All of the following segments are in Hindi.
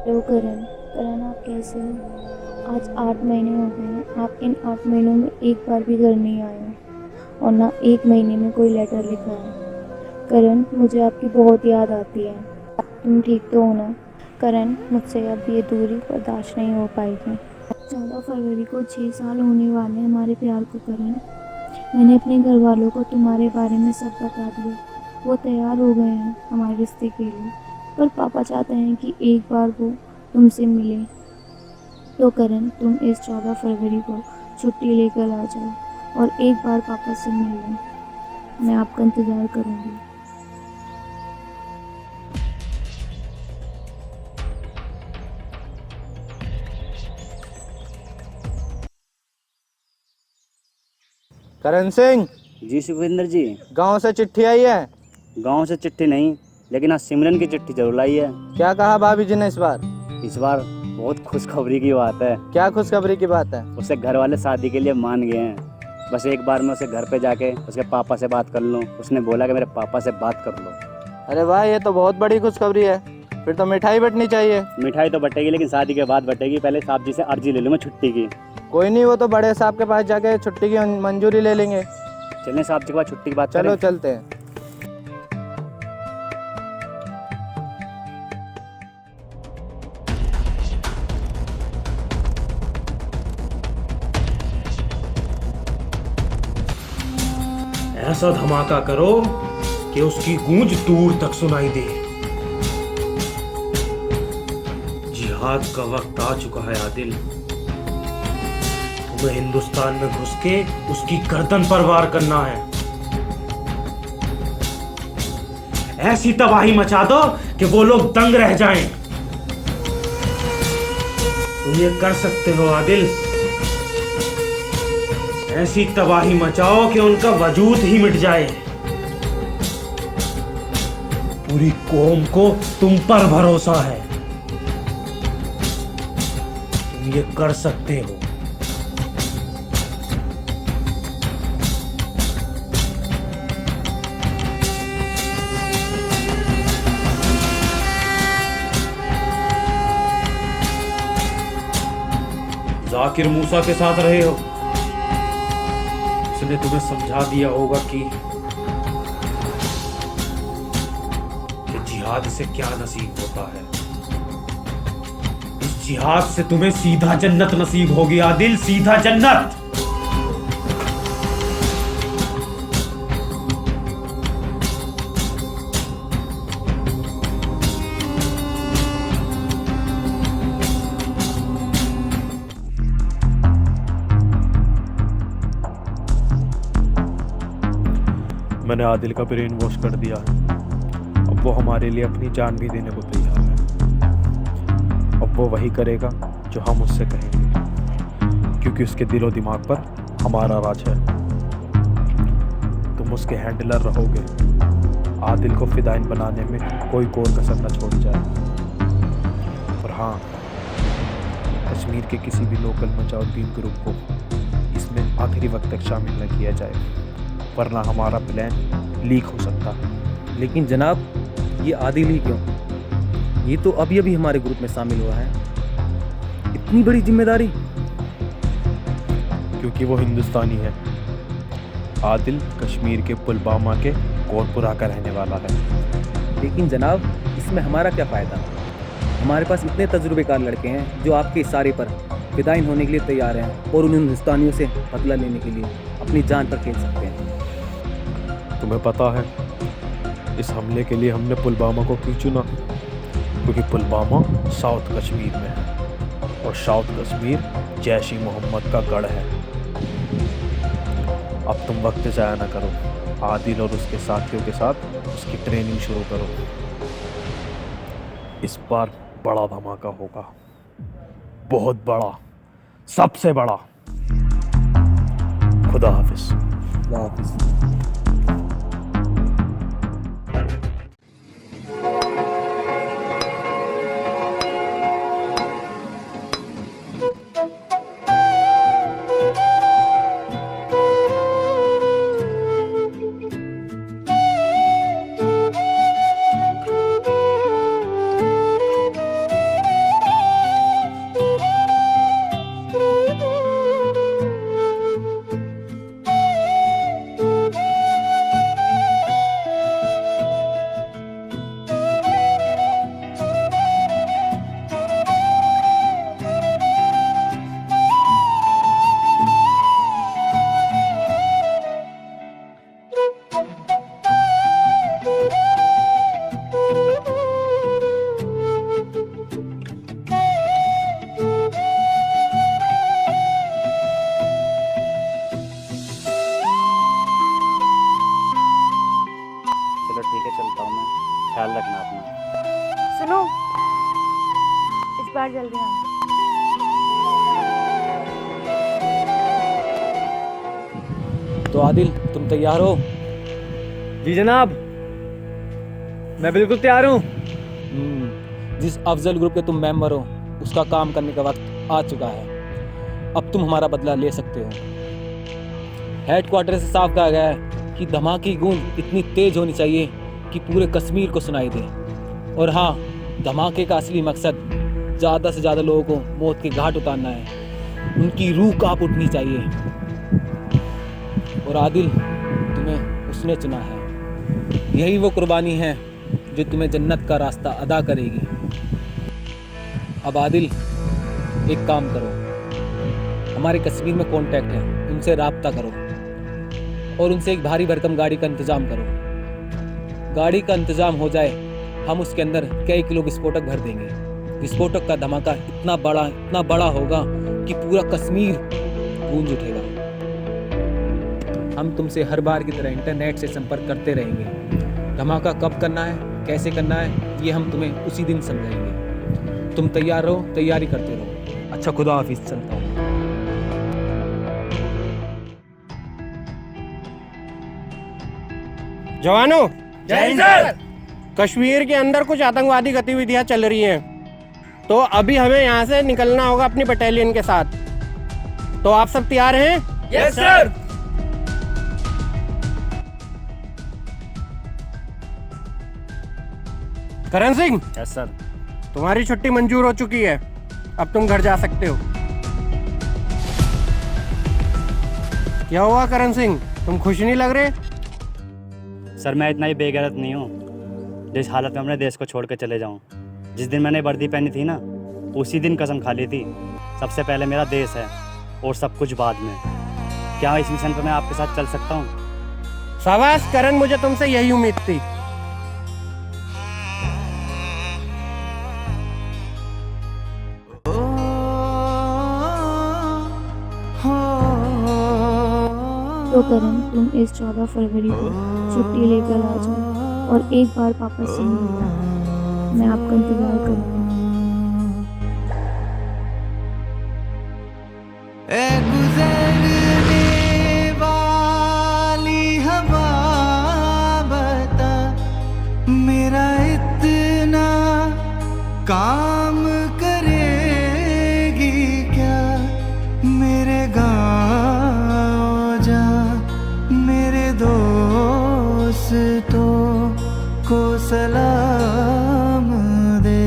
लो करण। करण आप कैसे हो? आज 8 महीने हो गए हैं, आप इन 8 महीनों में एक बार भी घर नहीं आए हो और ना 1 महीने में कोई लेटर लिखा है। करण मुझे आपकी बहुत याद आती है। तुम ठीक तो हो ना? करण मुझसे अब ये दूरी बर्दाश्त नहीं हो पाएगी। 14 फरवरी को 6 साल होने वाले हैं हमारे प्यार को करण। मैंने अपने घर वालों को तुम्हारे बारे में सब बता दिया। वो तैयार हो गए हैं हमारे रिश्ते के लिए, पर पापा चाहते हैं कि एक बार वो तुमसे मिले। तो करण तुम इस 14 फरवरी को छुट्टी लेकर आ जाओ और एक बार पापा से मिल लो। मैं आपका इंतज़ार करूँगी। करण सिंह, जी सुखविंदर जी। गांव से चिट्ठी आई है। गांव से चिट्ठी नहीं, लेकिन आज सिमरन की चिट्ठी जरूर आई है। क्या कहा भाभी जी ने इस बार? इस बार बहुत खुशखबरी की बात है। क्या खुशखबरी की बात है? उससे घर वाले शादी के लिए मान गए हैं। बस एक बार मैं उसे घर पे जाके उसके पापा से बात कर लूँ। उसने बोला कि मेरे पापा से बात कर लो। अरे वाह, ये तो बहुत बड़ी खुशखबरी है। फिर तो मिठाई बटनी चाहिए। मिठाई तो बटेगी, लेकिन शादी के बाद बटेगी। पहले साहब जी से अर्जी ले लूँ मैं छुट्टी की। कोई नहीं, वो तो बड़े साहब के पास जाके छुट्टी की मंजूरी ले लेंगे। चलें साहब जी के पास छुट्टी की बात चलो करें। चलते हैं। ऐसा धमाका करो कि उसकी गूंज दूर तक सुनाई दे। जिहाद का वक्त आ चुका है आदिल। तुम्हें हिंदुस्तान में घुस के उसकी गर्दन पर वार करना है। ऐसी तबाही मचा दो कि वो लोग दंग रह जाएं। तुम ये कर सकते हो आदिल। ऐसी तबाही मचाओ कि उनका वजूद ही मिट जाए। पूरी कौम को तुम पर भरोसा है। तुम ये कर सकते हो। जाकिर मूसा के साथ रहे हो। उसने तुम्हें समझा दिया होगा कि जिहाद से क्या नसीब होता है। इस जिहाद से तुम्हें सीधा जन्नत नसीब होगी आदिल, सीधा जन्नत। मैंने आदिल का ब्रेन वॉश कर दिया है। अब वो हमारे लिए अपनी जान भी देने को तैयार है। अब वो वही करेगा जो हम उससे कहेंगे, क्योंकि उसके दिलो दिमाग पर हमारा राज है। तुम उसके हैंडलर रहोगे। आदिल को फिदाइन बनाने में कोई कोर कसर न छोड़ी जाए। और हाँ, कश्मीर के किसी भी लोकल मुजाहिदीन ग्रुप को इसमें आखिरी वक्त तक शामिल न किया जाए, वरना हमारा प्लान लीक हो सकता है। लेकिन जनाब, ये आदिल ही क्यों? ये तो अभी अभी हमारे ग्रुप में शामिल हुआ है। इतनी बड़ी जिम्मेदारी? क्योंकि वो हिंदुस्तानी है। आदिल कश्मीर के पुलवामा के कोटपुरा का रहने वाला है। लेकिन जनाब, इसमें हमारा क्या फ़ायदा? हमारे पास इतने तजुर्बेकार लड़के हैं जो आपके इशारे पर फिदाइन होने के लिए तैयार हैं और उन हिंदुस्तानियों से बदला लेने के लिए अपनी जान पर खेल सकते हैं। तुम्हें पता है इस हमले के लिए हमने पुलवामा को क्यों चुना? क्योंकि पुलवामा साउथ कश्मीर में है और साउथ कश्मीर जैश ई मोहम्मद का गढ़ है। अब तुम वक्त ज़ाया ना करो। आदिल और उसके साथियों के साथ उसकी ट्रेनिंग शुरू करो। इस बार बड़ा धमाका होगा, बहुत बड़ा, सबसे बड़ा। खुदा हाफिज। खुदा हाफिज। जल्दी आना। तो आदिल, तुम तैयार हो? जी जनाब, मैं बिल्कुल तैयार हूँ। जिस अफजल ग्रुप के तुम मेंबर हो उसका काम करने का वक्त आ चुका है। अब तुम हमारा बदला ले सकते हो। हेडक्वार्टर से साफ कहा गया है कि धमाके की गूंज इतनी तेज होनी चाहिए कि पूरे कश्मीर को सुनाई दे। और हाँ, धमाके का असली मकसद ज़्यादा से ज़्यादा लोगों को मौत के घाट उतारना है। उनकी रूह कांप उठनी चाहिए। और आदिल, तुम्हें उसने चुना है। यही वो कुर्बानी है जो तुम्हें जन्नत का रास्ता अदा करेगी। अब आदिल, एक काम करो, हमारे कश्मीर में कॉन्टैक्ट है, उनसे राब्ता करो और उनसे एक भारी भरकम गाड़ी का इंतज़ाम करो। गाड़ी का इंतज़ाम हो जाए, हम उसके अंदर कई किलो विस्फोटक भर देंगे। विस्फोटक का धमाका इतना बड़ा होगा कि पूरा कश्मीर गूंज उठेगा। हम तुमसे हर बार की तरह इंटरनेट से संपर्क करते रहेंगे। धमाका कब करना है, कैसे करना है, ये हम तुम्हें उसी दिन समझाएंगे। तुम तैयार रहो, तैयारी करते रहो। अच्छा, खुदा हाफिज, चलता हूँ। जवानों, जय हिंद सर। कश्मीर के अंदर कुछ आतंकवादी गतिविधियां चल रही हैं, तो अभी हमें यहाँ से निकलना होगा अपनी बटालियन के साथ। तो आप सब तैयार हैं? Yes sir. Karan Singh, yes sir. तुम्हारी छुट्टी मंजूर हो चुकी है, अब तुम घर जा सकते हो। क्या हुआ करण सिंह, तुम खुश नहीं लग रहे? सर, मैं इतना ही बेगैरत नहीं हूँ जिस हालत में अपने देश को छोड़ के चले जाऊँ। जिस दिन मैंने वर्दी पहनी थी ना, उसी दिन कसम खा ली थी, सबसे पहले मेरा देश है और सब कुछ बाद में। क्या इस मिशन पर मैं आपके साथ चल सकता हूँ? शाबाश करण, मुझे तुमसे यही उम्मीद थी। तो करण, तुम इस 14 फरवरी को छुट्टी लेकर आ जाओ और एक बार वापस से मिलना। मैं आपका इंतजार करूँगा। गुजरने वाली हवा बता, मेरा इतना काम करेगी क्या? मेरे गाँव जा, मेरे दोस्तों को सलाम दे।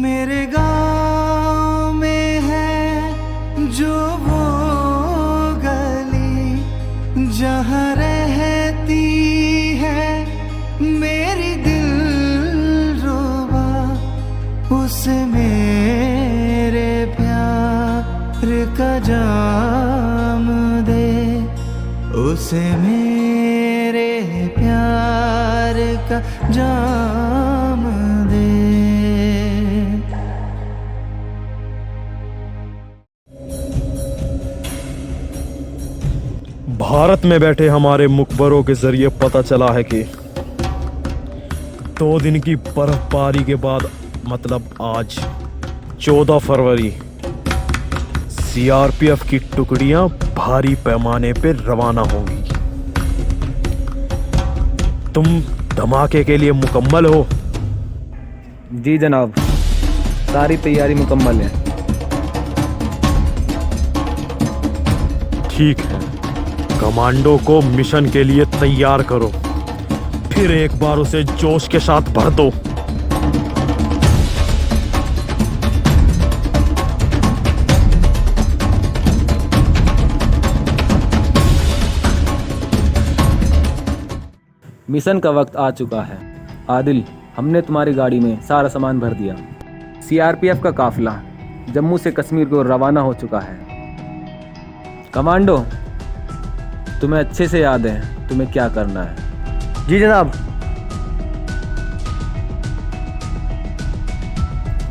मेरे गाँव में है जो वो गली जहाँ रहती है मेरी दिलरुबा, उसे मेरे प्यार का जाम दे, उसे मेरे प्यार का जाम दे। भारत में बैठे हमारे मुखबरों के जरिए पता चला है कि 2 दिन की बर्फबारी के बाद, मतलब आज 14 फरवरी, सीआरपीएफ की टुकड़ियां भारी पैमाने पर रवाना होंगी। तुम धमाके के लिए मुकम्मल हो? जी जनाब, सारी तैयारी मुकम्मल है। ठीक है, कमांडो को मिशन के लिए तैयार करो, फिर एक बार उसे जोश के साथ भर दो। मिशन का वक्त आ चुका है। आदिल, हमने तुम्हारी गाड़ी में सारा सामान भर दिया। सीआरपीएफ का काफिला जम्मू से कश्मीर को रवाना हो चुका है। कमांडो, तुम्हें अच्छे से याद है तुम्हें क्या करना है। जी जनाब।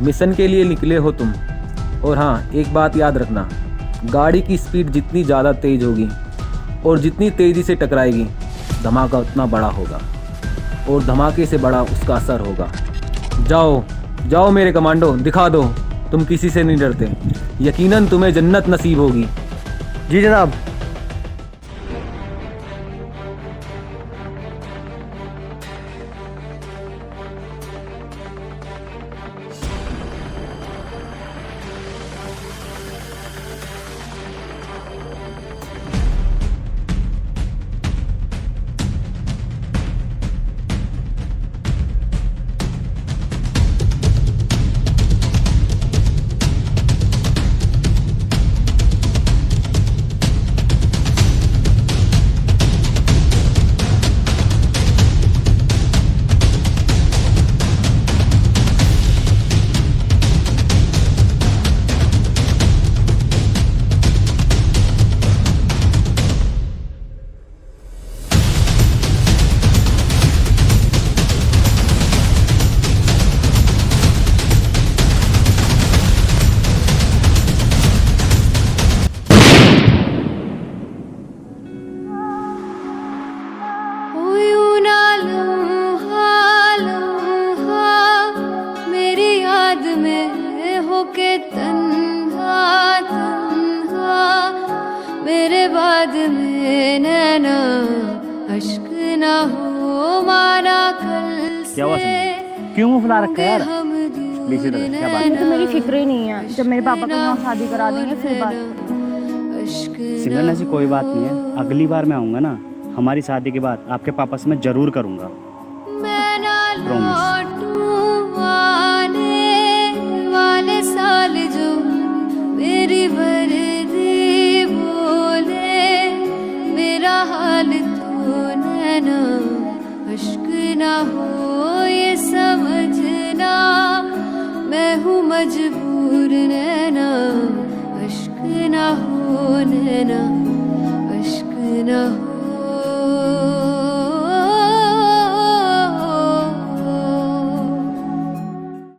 मिशन के लिए निकले हो तुम। और हाँ, एक बात याद रखना, गाड़ी की स्पीड जितनी ज़्यादा तेज होगी और जितनी तेज़ी से टकराएगी, धमाका उतना बड़ा होगा। और धमाके से बड़ा उसका असर होगा। जाओ जाओ मेरे कमांडो, दिखा दो तुम किसी से नहीं डरते। यकीनन तुम्हें जन्नत नसीब होगी। जी जनाब। होके तन्हा तन्हा मेरे बाद में नैना अश्क ना हो मारा कल से। क्या हुआ क्यों मुंह फुला रखा है यार? क्या बात है? तो मेरी फिक्र ही नहीं है, जब मेरे पापा को यहाँ शादी करा देंगे फिर बात। सिमरन ऐसी कोई बात नहीं है, अगली बार मैं आऊँगा ना हमारी शादी के बाद आपके पापा से मैं जरूर करूँगा प्रॉमिस। वाले साल जो मेरी वर्दी बोले मेरा हाल तो नैना अश्क ना हो ये समझना मैं हूँ मजबूर नैना अश्क ना हो नैना अश्क ना हो।